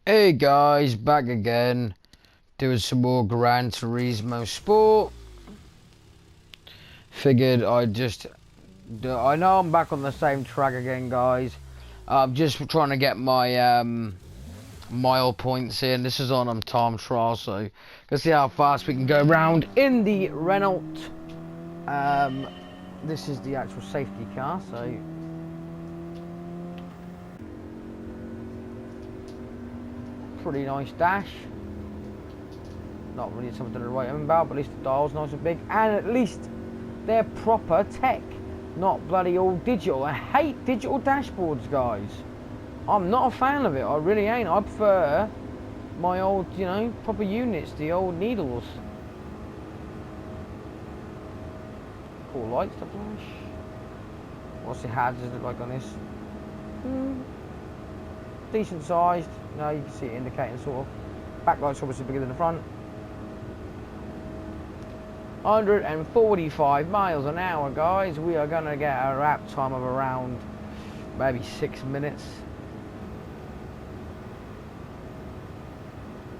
Hey guys, back again, doing some more Gran Turismo Sport. Figured I'd just I know I'm back on the same track again, guys. I'm just trying to get my mile points in. This is on time trial, so let's see how fast we can go around in the Renault. This is the actual safety car, so pretty nice dash. Not really something to write about, but at least the dial's nice and big, and at least they're proper tech, not bloody all digital. I hate digital dashboards, guys. I'm not a fan of it. I really ain't. I prefer my old, proper units, the old needles. Cool lights to flash. What's the hazards look like on this? Decent sized. You can see it indicating sort of. Backlight's obviously bigger than the front. 145 miles an hour, guys. We are going to get a lap time of around maybe 6 minutes.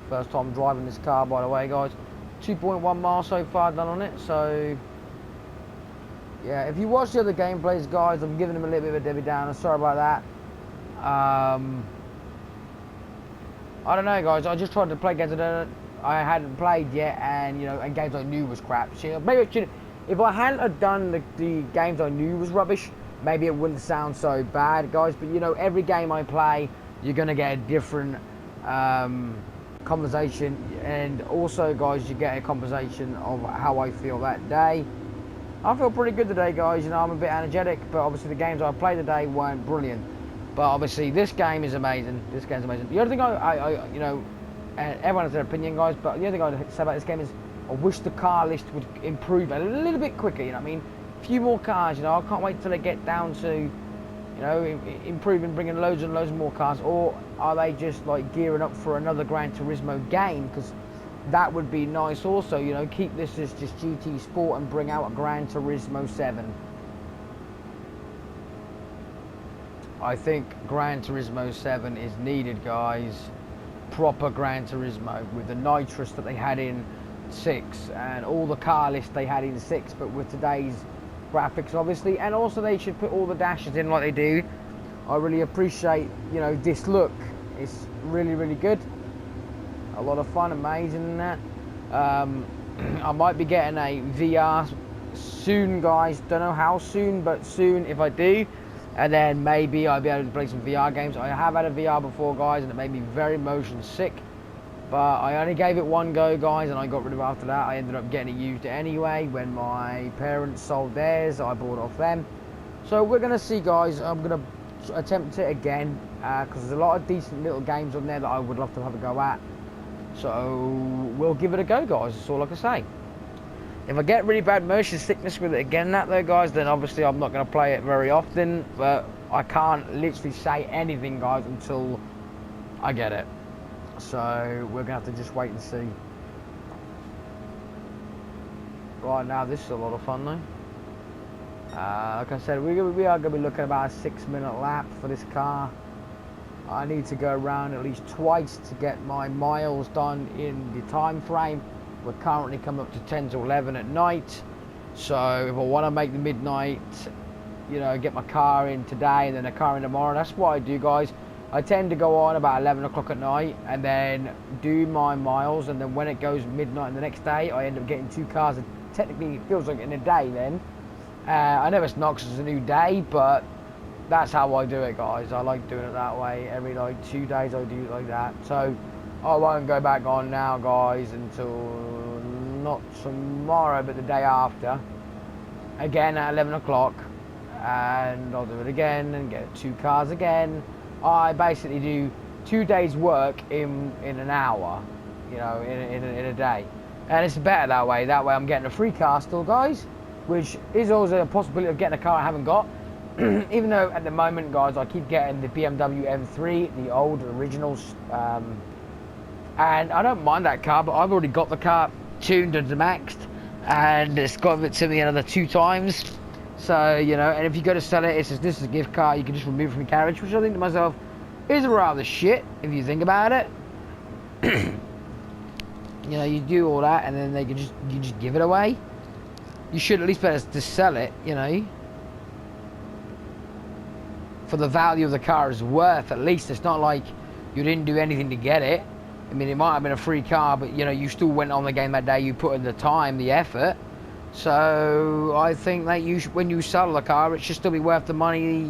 First time driving this car, by the way, guys. 2.1 miles so far done on it. So yeah, if you watch the other gameplays, guys, I'm giving them a little bit of a Debbie Downer. Sorry about that. I don't know, guys. I just tried to play games I hadn't played yet, and and games I knew was crap. So maybe if I hadn't done the games I knew was rubbish, maybe it wouldn't sound so bad, guys. But every game I play, you're gonna get a different conversation, and also, guys, you get a conversation of how I feel that day. I feel pretty good today, guys. I'm a bit energetic, but obviously the games I played today weren't brilliant. But obviously this game is amazing. This game's amazing. The other thing and everyone has their opinion, guys, but the other thing I'd say about this game is I wish the car list would improve a little bit quicker, A few more cars, I can't wait till they get down to, improving, bringing loads and loads more cars, or are they just like gearing up for another Gran Turismo game? Because that would be nice also, keep this as just GT Sport and bring out a Gran Turismo 7. I think Gran Turismo 7 is needed, guys. Proper Gran Turismo with the nitrous that they had in 6 and all the car list they had in 6, but with today's graphics, obviously, and also they should put all the dashes in like they do. I really appreciate this look. It's really good, a lot of fun, amazing, and that I might be getting a VR soon, guys. Don't know how soon, but soon if I do. And then maybe I'll be able to play some VR games. I have had a VR before, guys, and it made me very motion sick. But I only gave it one go, guys, and I got rid of it after that. I ended up getting it used anyway. When my parents sold theirs, I bought it off them. So we're going to see, guys. I'm going to attempt it again, because there's a lot of decent little games on there that I would love to have a go at. So we'll give it a go, guys. That's all I can say. If I get really bad motion sickness with it again, guys, then obviously I'm not going to play it very often. But I can't literally say anything, guys, until I get it. So we're going to have to just wait and see. Right now, this is a lot of fun, though. Like I said, we are going to be looking at about a 6-minute lap for this car. I need to go around at least twice to get my miles done in the time frame. We're currently coming up to 10 to 11 at night, so if I want to make the midnight, get my car in today and then a car in tomorrow, that's what I do, guys. I tend to go on about 11 o'clock at night and then do my miles, and then when it goes midnight the next day, I end up getting 2 cars, and technically it feels like in a day then. I know it's not because it's a new day, but that's how I do it, guys. I like doing it that way. Every 2 days I do it like that. So I won't go back on now, guys, until not tomorrow, but the day after. Again at 11 o'clock. And I'll do it again and get 2 cars again. I basically do 2 days' work in an hour, in a day. And it's better that way. That way I'm getting a free car still, guys, which is also a possibility of getting a car I haven't got. Even though at the moment, guys, I keep getting the BMW M3, the old originals. And I don't mind that car, but I've already got the car tuned and maxed, and it's got it to me another 2 times. So, and if you go to sell it, it says this is a gift card, you can just remove it from your carriage, which I think to myself, is rather shit if you think about it. You know, you do all that and then you just give it away. You should at least be able to sell it, you know, for the value of the car is worth. At least it's not like you didn't do anything to get it. I mean, it might have been a free car, but you know, you still went on the game that day. You put in the time, the effort. So I think that when you sell the car, it should still be worth the money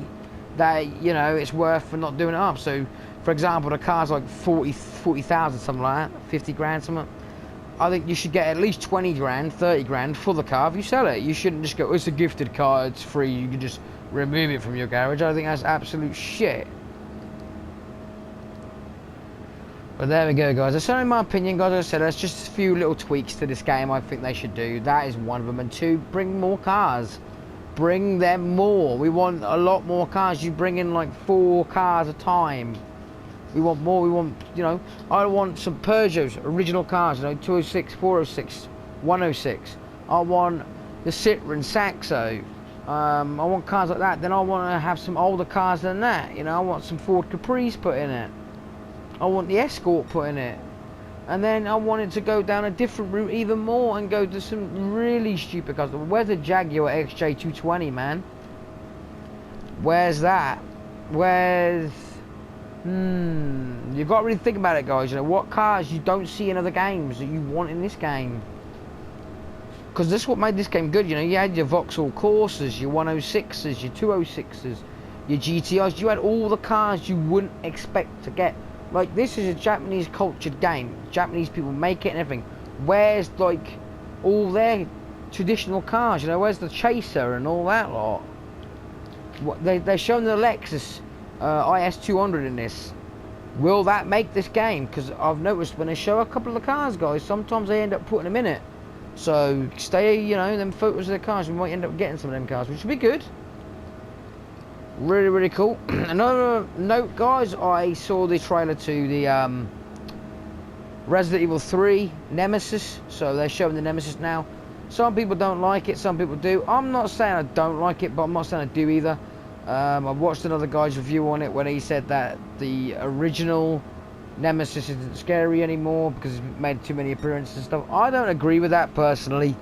that, you know, it's worth for not doing it up. So, for example, the car's like 40,000, something like that, 50 grand, something. I think you should get at least 20 grand, 30 grand for the car if you sell it. You shouldn't just go, it's a gifted car, it's free, you can just remove it from your garage. I think that's absolute shit. But there we go, guys. That's only my opinion, guys. As I said, there's just a few little tweaks to this game I think they should do. That is one of them. And two, bring more cars. Bring them more. We want a lot more cars. You bring in like 4 cars a time. We want more. We want, you know, I want some Peugeots, original cars, you know, 206, 406, 106. I want the Citroen Saxo. I want cars like that. Then I want to have some older cars than that. You know, I want some Ford Caprice put in it. I want the Escort put in it. And then I wanted to go down a different route even more and go to some really stupid cars. Where's the Jaguar XJ220, man? Where's that? Where's... You've got to really think about it, guys. You know, what cars you don't see in other games that you want in this game. Because this is what made this game good. You know, you had your Vauxhall Corsas, your 106s, your 206s, your GTRs. You had all the cars you wouldn't expect to get. Like, this is a Japanese cultured game. Japanese people make it and everything. Where's, like, all their traditional cars? You know, where's the Chaser and all that lot? What, they're showing the Lexus IS200 in this. Will that make this game? Because I've noticed when they show a couple of the cars, guys, sometimes they end up putting them in it. So, stay, you know, them photos of the cars. We might end up getting some of them cars, which would be good. Really, really cool. Another note, guys, I saw the trailer to the Resident Evil 3 Nemesis. So they're showing the Nemesis now. Some people don't like it, some people do. I'm not saying I don't like it, but I'm not saying I do either. I've watched another guy's review on it when he said that the original Nemesis isn't scary anymore because it's made too many appearances and stuff. I don't agree with that personally,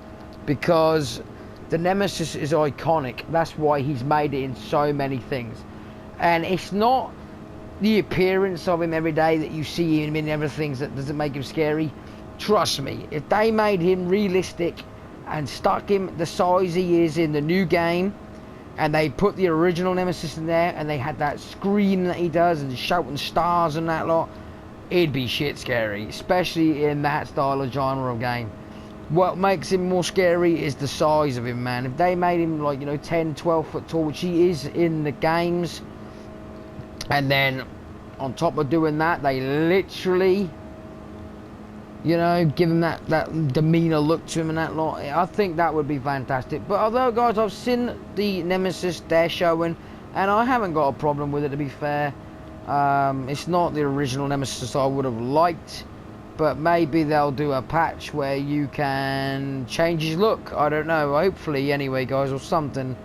because the Nemesis is iconic. That's why he's made it in so many things. And it's not the appearance of him every day that you see him in everything that doesn't make him scary. Trust me, if they made him realistic and stuck him the size he is in the new game, and they put the original Nemesis in there, and they had that scream that he does and shouting stars and that lot, it'd be shit scary, especially in that style of genre of game. What makes him more scary is the size of him, man. If they made him like, you know, 10, 12 foot tall, which he is in the games, and then on top of doing that, they literally, you know, give him that demeanor look to him and that lot, I think that would be fantastic. But although, guys, I've seen the Nemesis they're showing, and I haven't got a problem with it, to be fair. It's not the original Nemesis I would have liked, but maybe they'll do a patch where you can change his look. I don't know, hopefully anyway, guys, or something,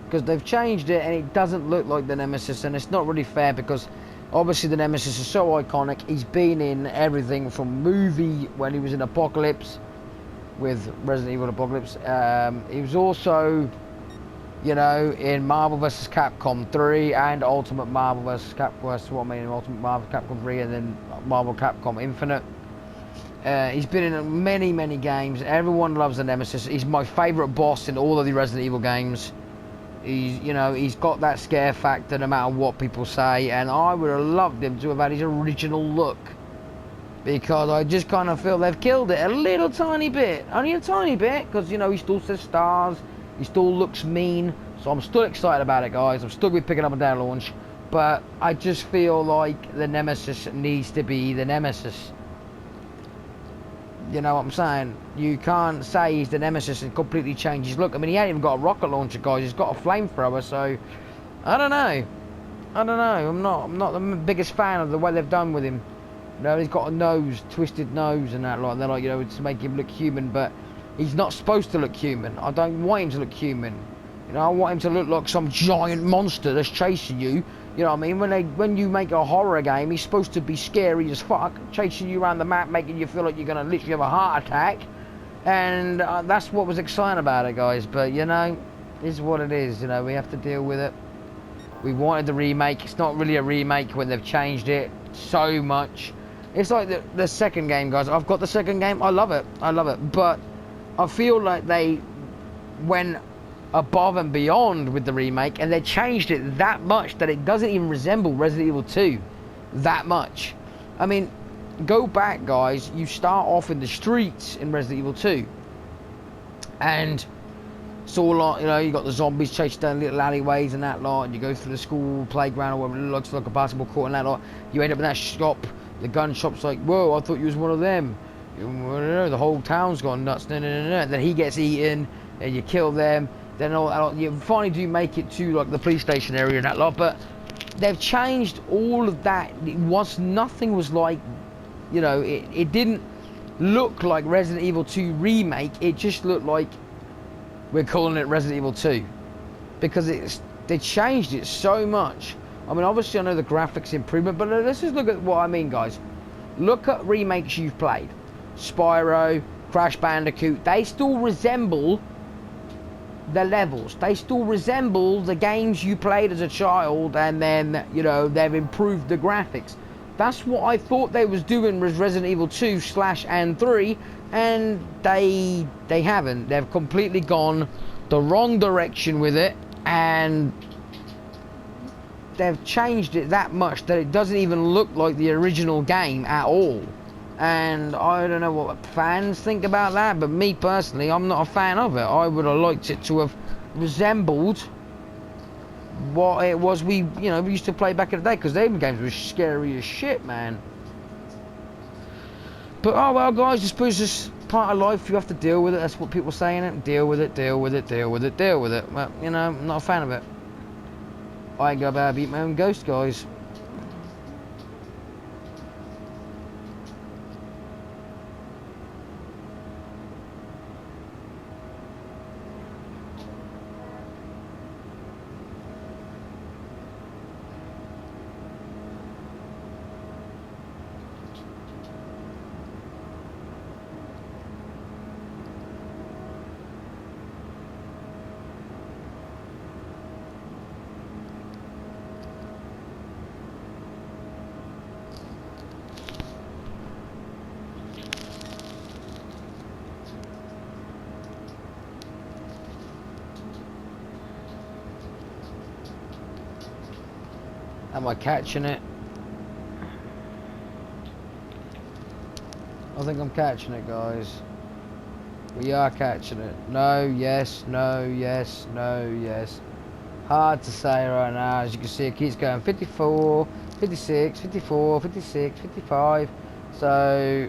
because they've changed it and it doesn't look like the Nemesis, and it's not really fair, because obviously the Nemesis is so iconic. He's been in everything from movie when he was in Apocalypse with Resident Evil Apocalypse. He was also, you know, in Marvel vs. Capcom 3 and Ultimate Marvel vs. Capcom, Ultimate Marvel Capcom 3, and then Marvel Capcom Infinite. He's been in many, many games. Everyone loves the Nemesis. He's my favourite boss in all of the Resident Evil games. He's, you know, he's got that scare factor no matter what people say, and I would have loved him to have had his original look, because I just kind of feel they've killed it a little tiny bit, only a tiny bit, because, you know, he still says stars, he still looks mean, so I'm still excited about it, guys. I'm still going to be picking up a day launch, but I just feel like the Nemesis needs to be the Nemesis. You know what I'm saying? You can't say he's the Nemesis and completely change his look. I mean, he ain't even got a rocket launcher, guys. He's got a flamethrower, so I don't know. I'm not the biggest fan of the way they've done with him. You know, he's got a nose, twisted nose and that, like they're like, you know, to make him look human, but he's not supposed to look human. I don't want him to look human. You know, I want him to look like some giant monster that's chasing you You know what I mean? When you make a horror game, he's supposed to be scary as fuck, chasing you around the map, making you feel like you're gonna literally have a heart attack, and that's what was exciting about it, guys. But you know, it's what it is. You know, we have to deal with it. We wanted the remake. It's not really a remake when they've changed it so much. It's like the second game, guys. I've got the second game. I love it. I love it. But I feel like they went above and beyond with the remake, and they changed it that much that it doesn't even resemble Resident Evil 2 that much. I mean, go back, guys. You start off in the streets in Resident Evil 2, and it's all like, you know, you got the zombies chasing down little alleyways and that lot, and you go through the school playground or whatever, it looks like a basketball court and that lot. You end up in that shop. The gun shop's like, whoa, I thought you was one of them. The whole town's gone nuts. No. Then he gets eaten, and you kill them. Then you finally do make it to like the police station area and that lot. But they've changed all of that. Nothing was like, you know, it didn't look like Resident Evil 2 remake. It just looked like we're calling it Resident Evil 2 because they changed it so much. I mean, obviously I know the graphics improvement, but let's just look at what I mean, guys. Look at remakes you've played. Spyro, Crash Bandicoot, they still resemble the levels. They still resemble the games you played as a child, and then, you know, they've improved the graphics. That's what I thought they was doing with Resident Evil 2 and 3, and they haven't. They've completely gone the wrong direction with it, and they've changed it that much that it doesn't even look like the original game at all. And I don't know what fans think about that, but me personally, I'm not a fan of it. I would have liked it to have resembled what it was we used to play back in the day, because them games were scary as shit, man. But oh well, guys, I suppose it's part of life. You have to deal with it. That's what people are saying. Deal with it, deal with it, deal with it, deal with it. Well, you know, I'm not a fan of it. I ain't gonna beat my own ghost, guys. Am I catching it? I think I'm catching it, guys. We are catching it. No, yes, no, yes, no, yes. Hard to say right now. As you can see, it keeps going 54, 56, 54, 56, 55. So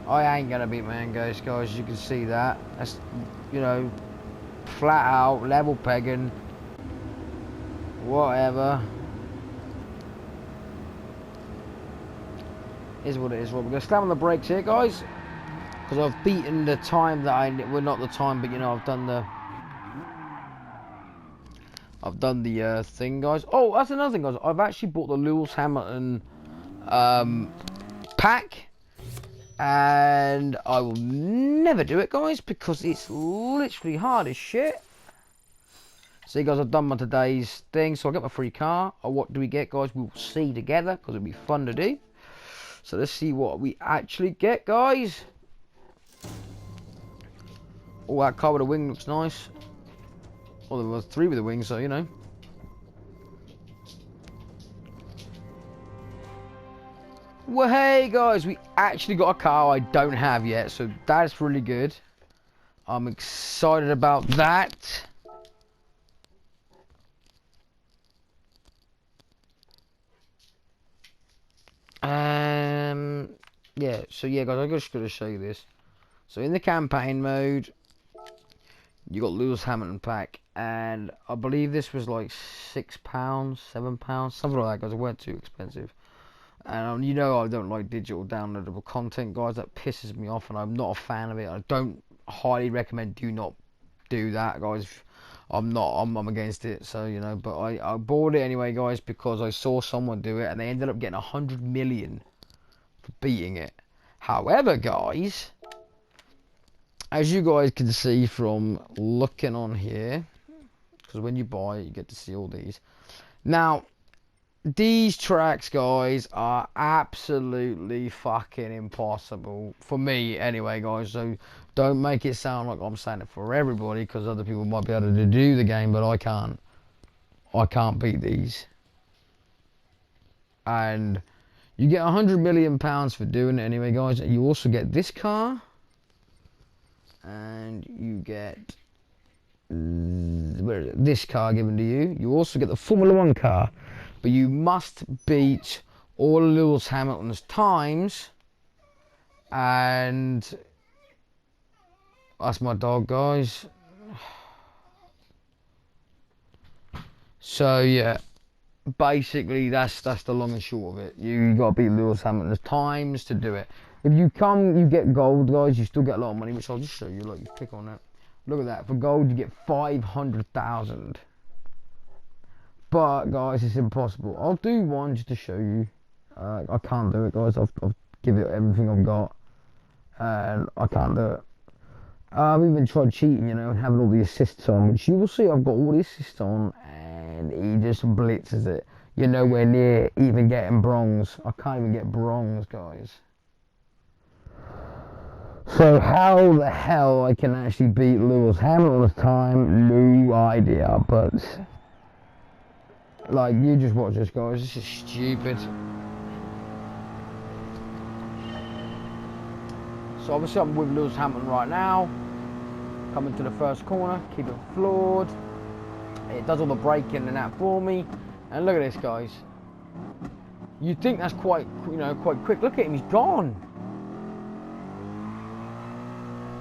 I ain't gonna beat my own ghost, guys. You can see that. That's, you know, flat out, level pegging. Whatever. Is what it is. Well, we're going to slam on the brakes here, guys. Because I've beaten the time that well, not the time, but, you know, I've done the thing, guys. Oh, that's another thing, guys. I've actually bought the Lewis Hamilton pack. And I will never do it, guys, because it's literally hard as shit. So you guys, I've done my today's thing, so I get my free car. Or what do we get, guys? We'll see together, because it'll be fun to do. So let's see what we actually get, guys. Oh, that car with a wing looks nice. Well, there was 3 with a wing, so you know. Well, hey guys, we actually got a car I don't have yet, so that's really good. I'm excited about that. Yeah, so yeah guys, I'm just going to show you this. So in the campaign mode, you got Lewis Hamilton pack, and I believe this was like £6, £7, something like that, guys. It weren't too expensive. And you know I don't like digital downloadable content, guys. That pisses me off, and I'm not a fan of it. I don't highly recommend, do not do that, guys. I'm not. I'm against it. So you know, but I bought it anyway, guys, because I saw someone do it, and they ended up getting 100 million for beating it. However, guys, as you guys can see from looking on here, because when you buy it, you get to see all these. Now, these tracks, guys, are absolutely fucking impossible for me anyway, guys. So don't make it sound like I'm saying it for everybody, because other people might be able to do the game, but I can't. I can't beat these. And you get 100 million pounds for doing it anyway, guys. You also get this car, and you get where is it? This car given to you. You also get the Formula 1 car, but you must beat all Lewis Hamilton's times, and that's my dog, guys. So yeah, basically that's the long and short of it. You got to beat Lewis Hamilton's times to do it. If you come, you get gold, guys. You still get a lot of money, which I'll just show you. Look, you click on it. Look at that. For gold, you get 500,000. But guys, it's impossible. I'll do one just to show you. I can't do it, guys. I've given it everything I've got, and I can't do it. I've even tried cheating, you know, and having all the assists on, which you will see I've got all the assists on, and he just blitzes it. You're nowhere near even getting bronze. I can't even get bronze, guys. So how the hell I can actually beat Lewis Hamilton's time, no idea, but like, you just watch this, guys. This is stupid. So obviously I'm with Lewis Hamilton right now. Coming to the first corner, keep it floored. It does all the braking and that for me. And look at this, guys. You'd think that's quite, you know, quite quick. Look at him, he's gone.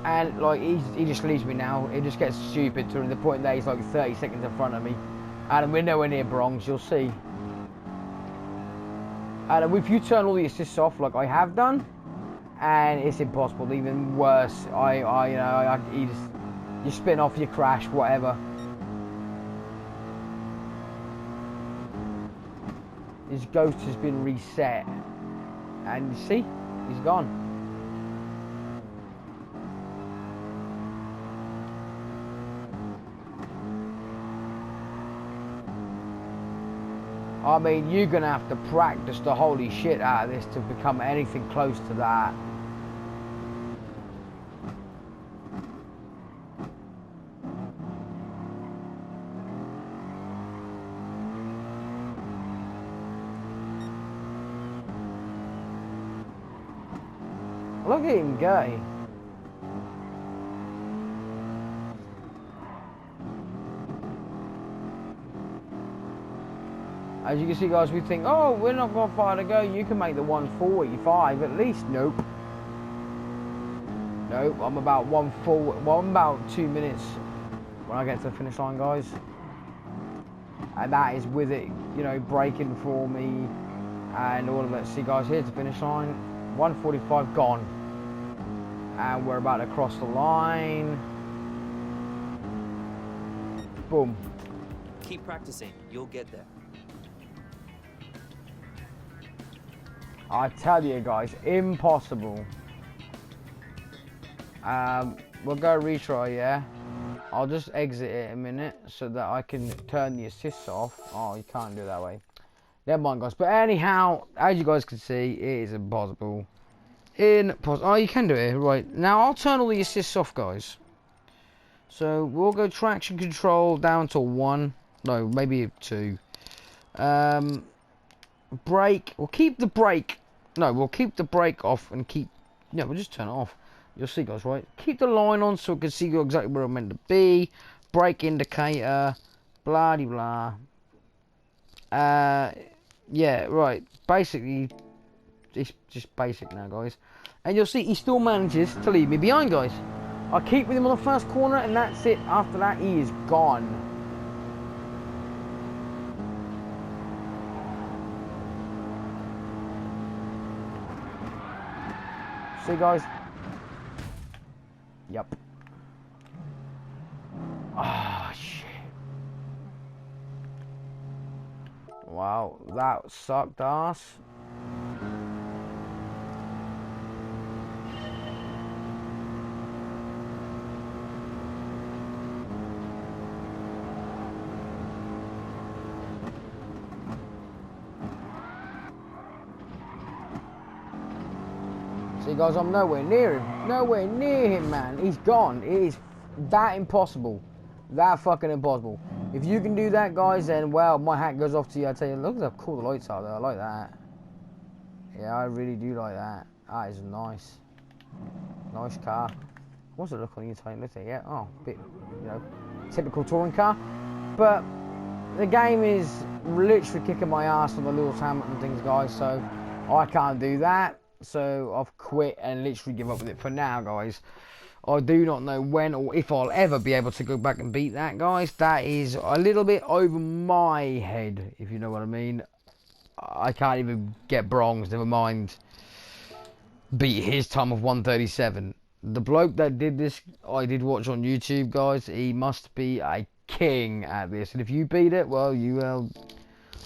And like, he just leaves me now. It just gets stupid to the point that he's like 30 seconds in front of me. And we're nowhere near bronze, you'll see. And if you turn all the assists off, like I have done, and it's impossible, even worse. You spin off, you crash, whatever. His ghost has been reset, and you see, he's gone. I mean, you're gonna have to practice the holy shit out of this to become anything close to that. Look at him go. As you can see, guys, we think, oh, we're not got far to go. You can make the 145 at least. Nope. Nope, I'm about 140. Well, I'm about 2 minutes when I get to the finish line, guys. And that is with it, you know, braking for me and all of that. See, guys, here's the finish line. 145 gone. And we're about to cross the line. Boom. Keep practicing. You'll get there. I tell you, guys, impossible. We'll go retry, yeah? I'll just exit it a minute so that I can turn the assists off. Oh, you can't do it that way. Never mind, guys. But anyhow, as you guys can see, it is impossible. Oh, you can do it, right. Now, I'll turn all the assists off, guys. So, we'll go traction control down to 1. No, maybe 2. Brake. We'll keep the brake. No, we'll keep the brake off and keep... No, we'll just turn it off. You'll see, guys, right? Keep the line on so we can see exactly where I'm meant to be. Brake indicator. Blah de blah. Yeah, right. Basically, it's just basic now, guys. And you'll see he still manages to leave me behind, guys. I keep with him on the first corner, and that's it. After that, he is gone. See, guys? Yep. Ah, shit. Wow, that sucked ass. See guys, I'm nowhere near him. Nowhere near him, man. He's gone. It is that impossible. That fucking impossible. If you can do that, guys, then, well, my hat goes off to you. I tell you, look at how cool the lights are there. I like that. Yeah, I really do like that. That is nice. Nice car. What's it look on the inside? Look at it, yeah. Oh, bit, you know, typical touring car. But the game is literally kicking my ass on the Lewis Hamilton things, guys, so I can't do that. So I've quit and literally give up with it for now, guys. I do not know when or if I'll ever be able to go back and beat that, guys. That is a little bit over my head, if you know what I mean. I can't even get bronze, never mind beat his time of 1:37. The bloke that did this, I did watch on YouTube, guys. He must be a king at this. And if you beat it, well, you're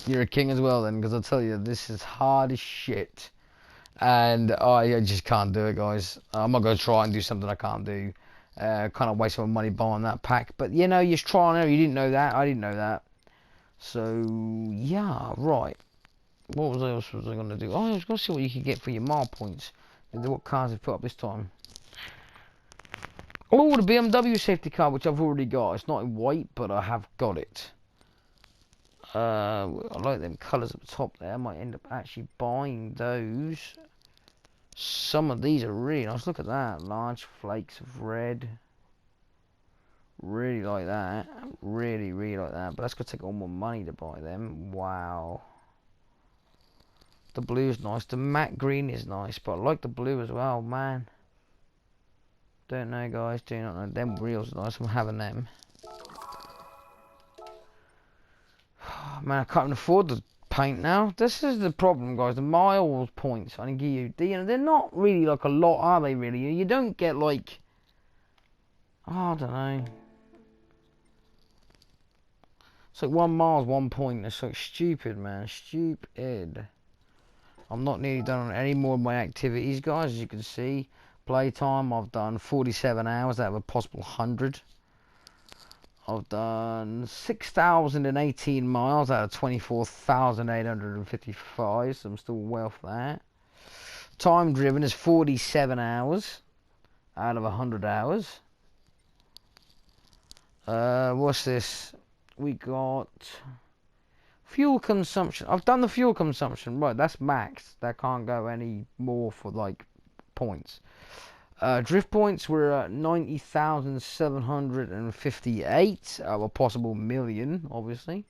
a king as well then, because I tell you, this is hard as shit. And I just can't do it, guys. I'm not going to try and do something I can't do. Kind of waste my money buying that pack. But, you know, you're trying it. You didn't know that. I didn't know that. So, yeah, right. What else was I going to do? Oh, I was going to see what you could get for your mile points. What cars have put up this time. Oh, the BMW safety car, which I've already got. It's not in white, but I have got it. I like them colours at the top there. I might end up actually buying those. Some of these are really nice. Look at that. Large flakes of red. Really like that. Really, really like that. But that's going to take all more money to buy them. Wow. The blue is nice. The matte green is nice. But I like the blue as well, man. Don't know, guys. Do not know. Them wheels are nice. I'm having them. Man, I can't even afford the paint now. This is the problem, guys. The miles points I can give you, you know, they're not really like a lot, are they? Really, you don't get like, oh, I don't know. It's like 1 mile, 1 point. It's like stupid, man. Stupid. I'm not nearly done on any more of my activities, guys. As you can see, playtime. I've done 47 hours out of a possible 100. I've done 6,018 miles out of 24,855, so I'm still well off that. Time driven is 47 hours out of 100 hours. What's this? We got fuel consumption. I've done the fuel consumption, right, that's max. That can't go any more for, like, points. Drift points were at 90,758 out of a possible million, obviously.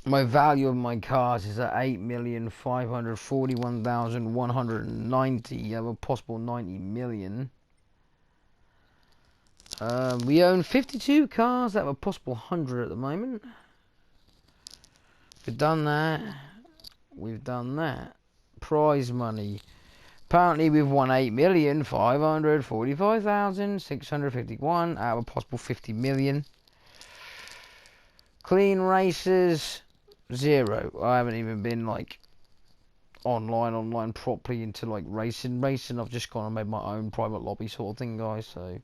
My value of my cars is at 8,541,190 out of a possible 90 million. We own 52 cars out of a possible 100 at the moment. We've done that. We've done that. Prize money. Apparently we've won 8,545,651 out of a possible 50 million. Clean races, 0. I haven't even been like online properly into like racing. I've just gone and made my own private lobby sort of thing, guys. So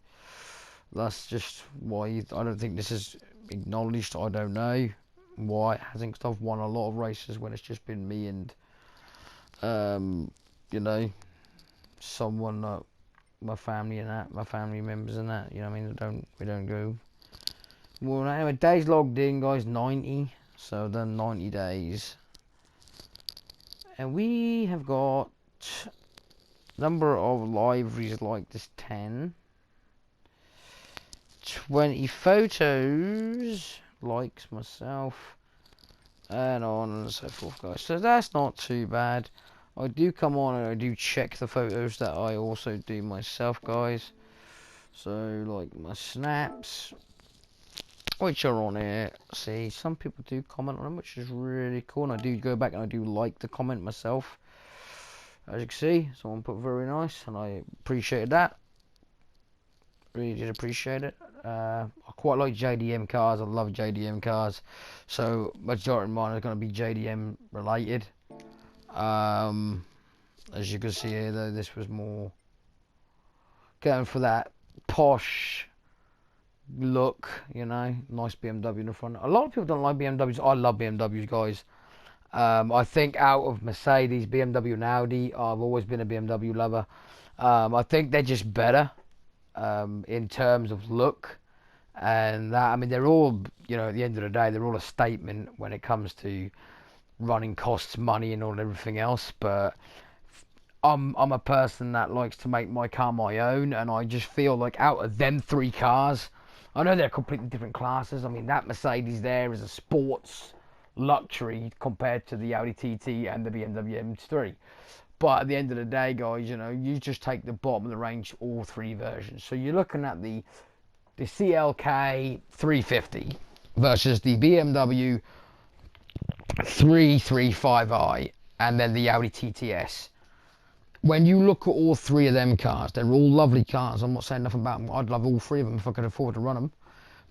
that's just why I don't think this is acknowledged. I don't know why it hasn't, because I've won a lot of races when it's just been me and you know, someone, my family and that, my family members and that, you know what I mean. We don't go. Well, anyway, days logged in, guys, 90. So I've done 90 days, and we have got number of libraries like this 10, 20 photos, likes myself, and on and so forth, guys. So that's not too bad. I do come on and I do check the photos that I also do myself, guys. So, like my snaps, which are on here. See, some people do comment on them, which is really cool. And I do go back and I do like the comment myself. As you can see, someone put very nice, and I appreciated that. Really did appreciate it. I quite like JDM cars. I love JDM cars. So majority of mine are going to be JDM related. As you can see here, though, this was more going for that posh look, you know, nice BMW in the front. A lot of people don't like BMWs. I love BMWs, guys. I think out of Mercedes, BMW and Audi, I've always been a BMW lover. I think they're just better in terms of look and that. I mean, they're all, you know, at the end of the day, they're all a statement when it comes to running costs, money, and all everything else. But I'm a person that likes to make my car my own, and I just feel like out of them three cars, I know they're completely different classes. I mean, that Mercedes there is a sports luxury compared to the Audi TT and the BMW M3. But at the end of the day, guys, you know, you just take the bottom of the range, all three versions. So you're looking at the CLK 350 versus the BMW 335i and then the Audi TTS. When you look at all three of them cars, they're all lovely cars. I'm not saying nothing about them. I'd love all three of them if I could afford to run them.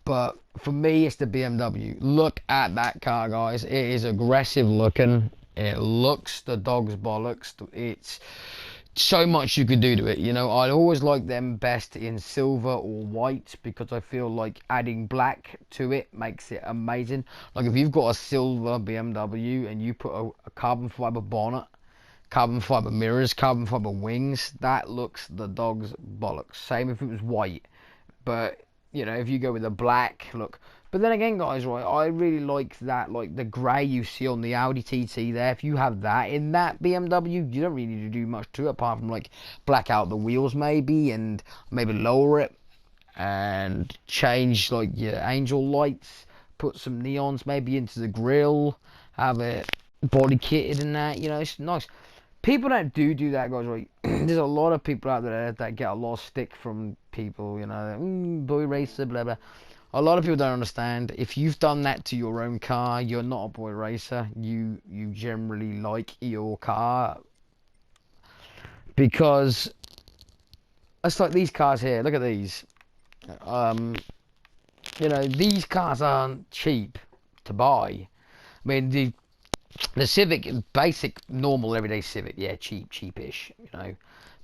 But for me, it's the BMW. Look at that car, guys. It is aggressive looking. It looks the dog's bollocks. It's so much you could do to it. You know, I always like them best in silver or white because I feel like adding black to it makes it amazing. Like if you've got a silver BMW and you put a carbon fiber bonnet, carbon fiber mirrors, carbon fiber wings, that looks the dog's bollocks. Same if it was white. But you know, if you go with a black look. But then again, guys, right, I really like that, like the grey you see on the Audi TT there. If you have that in that BMW, you don't really need to do much to it apart from like black out the wheels maybe and maybe lower it and change like your angel lights, put some neons maybe into the grille, have it body kitted and that, you know, it's nice. People that do that, guys, right, there's a lot of people out there that get a lot of stick from people, you know, boy racer, blah, blah. A lot of people don't understand. If you've done that to your own car, you're not a boy racer. You generally like your car. Because it's like these cars here. Look at these. You know, these cars aren't cheap to buy. I mean, the Civic, basic, normal, everyday Civic, yeah, cheapish, you know.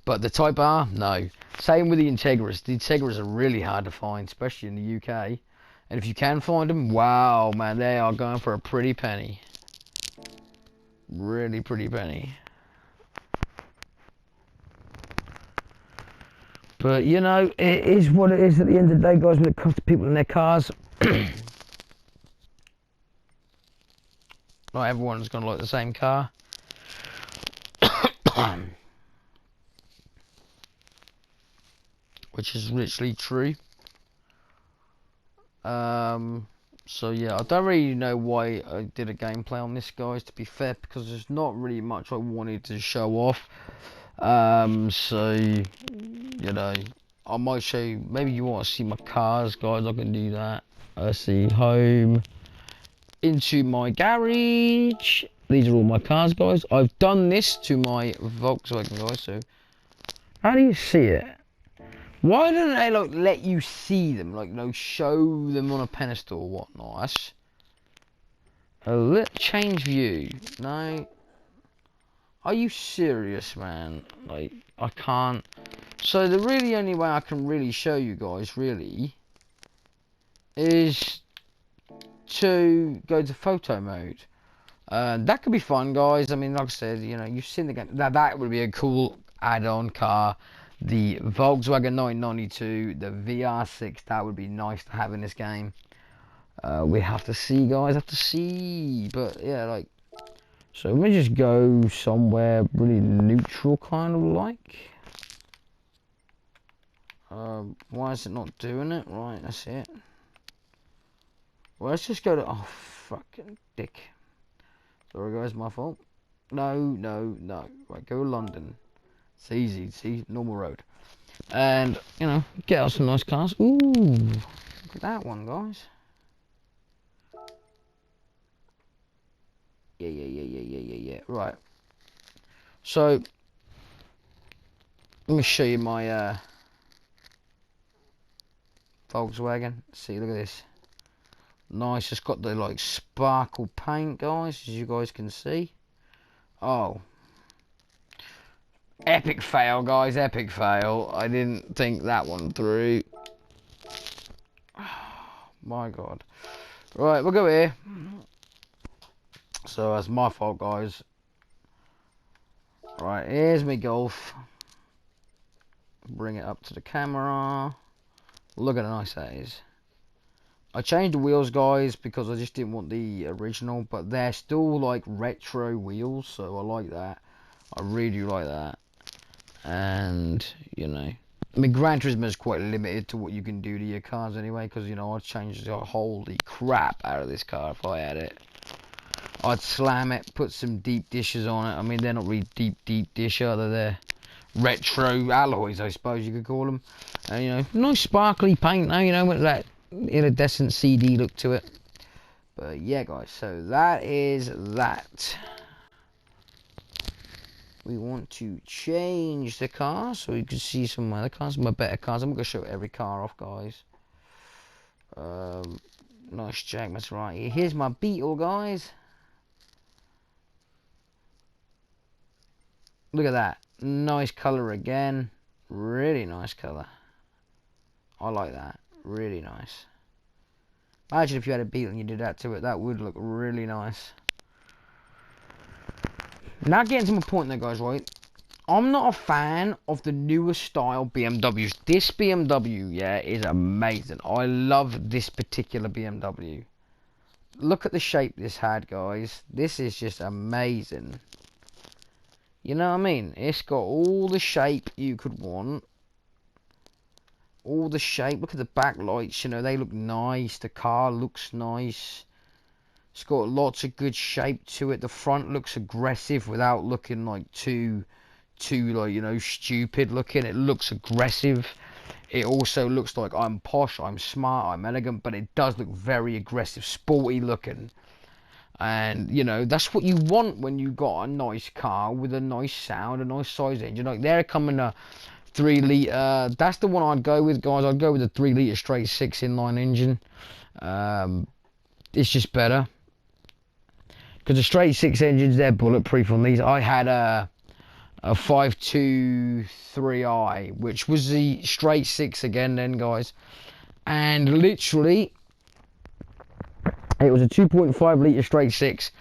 But the Type R, no. Same with the Integras. The Integras are really hard to find, especially in the UK. And if you can find them, wow, man, they are going for a pretty penny. Really pretty penny. But, you know, it is what it is at the end of the day, guys, when it comes to people in their cars. Not everyone's going to like the same car. Which is literally true. So yeah, I don't really know why I did a gameplay on this, guys, to be fair, because there's not really much I wanted to show off. So, you know, I might show you, maybe you want to see my cars, guys, I can do that. See, home, into my garage. These are all my cars, guys. I've done this to my Volkswagen, guys, so how do you see it? Why don't they like let you see them, like, you know, show them on a pedestal or whatnot? That's a change view. No, are you serious, man? Like, I can't. So the really only way I can really show you guys really is to go to photo mode. That could be fun, guys. I mean, like I said, you know, you've seen the game. That would be a cool add-on car. The Volkswagen 992, the VR6, that would be nice to have in this game. We have to see, guys, have to see. But yeah, like, so let me just go somewhere really neutral, kind of like. Why is it not doing it? Right, that's it. Well, let's just go to, oh, fucking dick. Sorry, guys, my fault. No. Right, go to London. It's easy, see, normal road. And, you know, get us some nice cars. Ooh, look at that one, guys. Yeah. Right. So, let me show you my Volkswagen. See, look at this. Nice. It's got the like sparkle paint, guys, as you guys can see. Oh. Epic fail, guys. Epic fail. I didn't think that one through. My God. Right, we'll go here. So that's my fault, guys. Right, here's my Golf. Bring it up to the camera. Look at how nice that is. I changed the wheels, guys, because I just didn't want the original, but they're still like retro wheels, so I like that. I really do like that. And, you know, I mean, Gran Turismo is quite limited to what you can do to your cars anyway, because, you know, I'd change the holy crap out of this car if I had it. I'd slam it, put some deep dishes on it. I mean, they're not really deep dish, other they're retro alloys, I suppose you could call them. And, you know, nice sparkly paint now, you know, with that iridescent CD look to it. But yeah, guys, so that is that. We want to change the car so you can see some of my other cars, my better cars. I'm not going to show every car off, guys. Nice jack, that's right. Here's my Beetle, guys. Look at that. Nice colour again. Really nice colour. I like that. Really nice. Imagine if you had a Beetle and you did that to it. That would look really nice. Now getting to my point there, guys, right? I'm not a fan of the newer style BMWs. This BMW, yeah, is amazing. I love this particular BMW. Look at the shape this had, guys. This is just amazing. You know what I mean? It's got all the shape you could want. All the shape. Look at the backlights, you know, they look nice. The car looks nice. It's got lots of good shape to it. The front looks aggressive without looking like too like, you know, stupid looking. It looks aggressive. It also looks like I'm posh, I'm smart, I'm elegant, but it does look very aggressive, sporty looking. And, you know, that's what you want when you got a nice car with a nice sound, a nice size engine. Like, they're coming a 3 litre. That's the one I'd go with, guys. I'd go with a 3 litre straight 6 inline engine. It's just better. Because the straight 6 engines, they're bulletproof on these. I had a 523i, which was the straight 6 again then, guys. And literally, it was a 2.5 litre straight 6.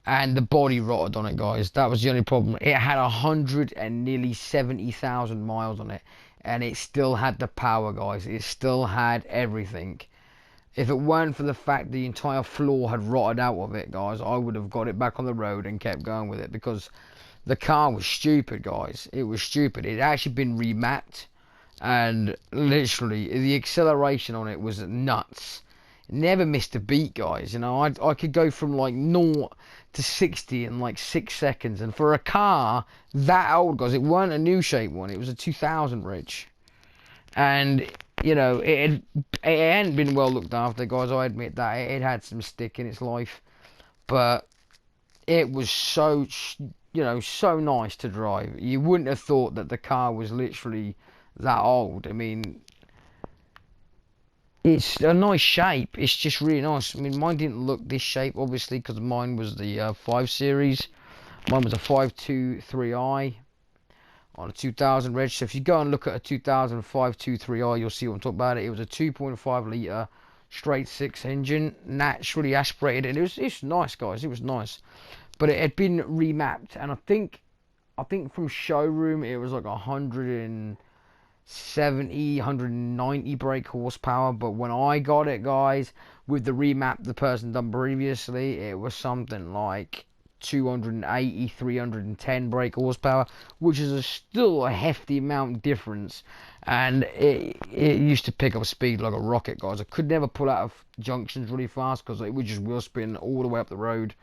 And the body rotted on it, guys. That was the only problem. It had 100 and nearly 70,000 miles on it. And it still had the power, guys. It still had everything. If it weren't for the fact the entire floor had rotted out of it, guys, I would have got it back on the road and kept going with it, because the car was stupid, guys. It was stupid. It had actually been remapped, and literally the acceleration on it was nuts. It never missed a beat, guys. You know, I could go from like 0 to 60 in like 6 seconds, and for a car that old, guys, it weren't a new shape one. It was a 2000 Rich, and you know, it hadn't been well looked after, guys. I admit that it had some stick in its life, but it was so, you know, so nice to drive. You wouldn't have thought that the car was literally that old. I mean, it's a nice shape. It's just really nice. I mean, mine didn't look this shape, obviously, because mine was the 5 Series. Mine was a 523i. On a 2000 Reg. So if you go and look at a 2005 23i, you'll see what I'm talking about. It was a 2.5 litre straight 6 engine, naturally aspirated, and it's nice, guys. It was nice, but it had been remapped, and I think from showroom it was like 170, 190 brake horsepower. But when I got it, guys, with the remap the person done previously, it was something like 280, 310 brake horsepower, which is still a hefty amount difference. And it used to pick up speed like a rocket, guys. I could never pull out of junctions really fast because it would just wheel spin all the way up the road.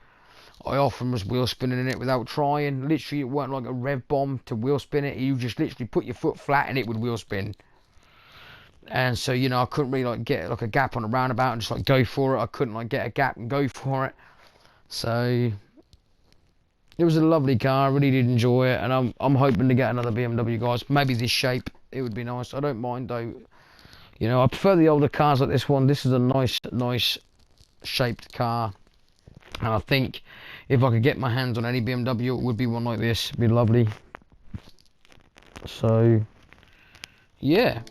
I often was wheel spinning in it without trying. Literally, it weren't like a rev bomb to wheel spin it. You just literally put your foot flat and it would wheel spin. And so, you know, I couldn't really like get like a gap on a roundabout and just like go for it. I couldn't like get a gap and go for it. So it was a lovely car. I really did enjoy it, and I'm hoping to get another BMW, guys. Maybe this shape, it would be nice. I don't mind though. You know, I prefer the older cars like this one. This is a nice shaped car. And I think if I could get my hands on any BMW, it would be one like this. It'd be lovely. So, yeah.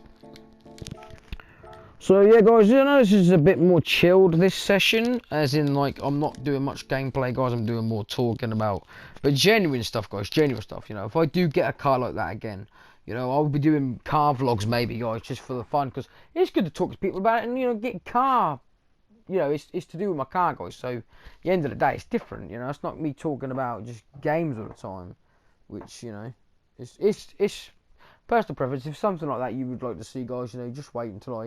So yeah guys, you know, this is a bit more chilled this session, as in like I'm not doing much gameplay guys, I'm doing more talking about, but genuine stuff guys, genuine stuff, you know. If I do get a car like that again, you know, I'll be doing car vlogs maybe guys, just for the fun, because it's good to talk to people about it, and you know, get car, you know, it's to do with my car guys, so at the end of the day it's different, you know, it's not me talking about just games all the time, which, you know, it's personal preference. If something like that you would like to see guys, you know, just wait until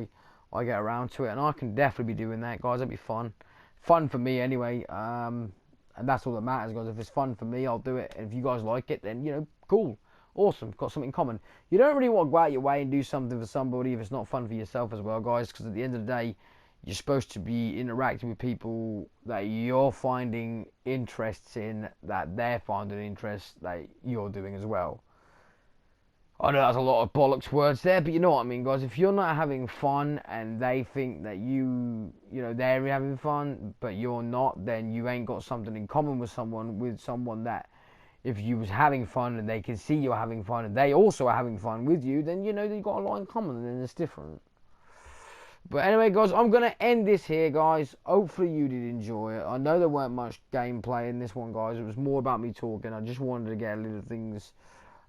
I get around to it, and I can definitely be doing that guys. That'd be fun for me anyway, and that's all that matters guys. If it's fun for me, I'll do it, and if you guys like it, then you know, cool, awesome, got something in common. You don't really want to go out your way and do something for somebody if it's not fun for yourself as well guys, because at the end of the day you're supposed to be interacting with people that you're finding interests in, that they're finding interest that you're doing as well. I know that's a lot of bollocks words there, but you know what I mean, guys. If you're not having fun and they think that you know, they're having fun, but you're not, then you ain't got something in common with someone that, if you was having fun and they can see you're having fun and they also are having fun with you, then you know you've got a lot in common, and then it's different. But anyway, guys, I'm going to end this here, guys. Hopefully you did enjoy it. I know there weren't much gameplay in this one, guys. It was more about me talking. I just wanted to get a little things.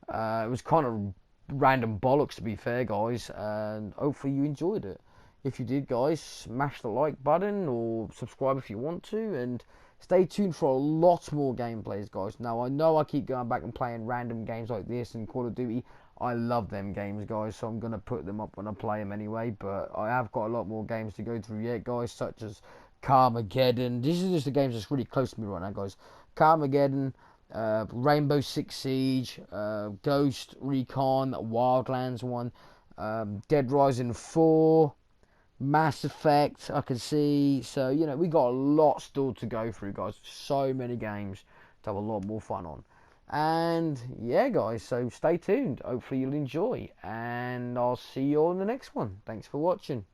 It was kind of random bollocks, to be fair guys, and hopefully you enjoyed it. If you did guys, smash the like button or subscribe if you want to, and stay tuned for a lot more gameplays guys. Now I know I keep going back and playing random games like this and Call of Duty. I love them games guys, so I'm going to put them up when I play them anyway, but I have got a lot more games to go through yet guys, such as Carmageddon. This is just the games that's really close to me right now guys. Carmageddon, Rainbow Six Siege, Ghost Recon, Wildlands 1, Dead Rising 4, Mass Effect, I can see. So, you know, we got a lot still to go through, guys. So many games to have a lot more fun on. And, yeah, guys, so stay tuned. Hopefully you'll enjoy. And I'll see you all in the next one. Thanks for watching.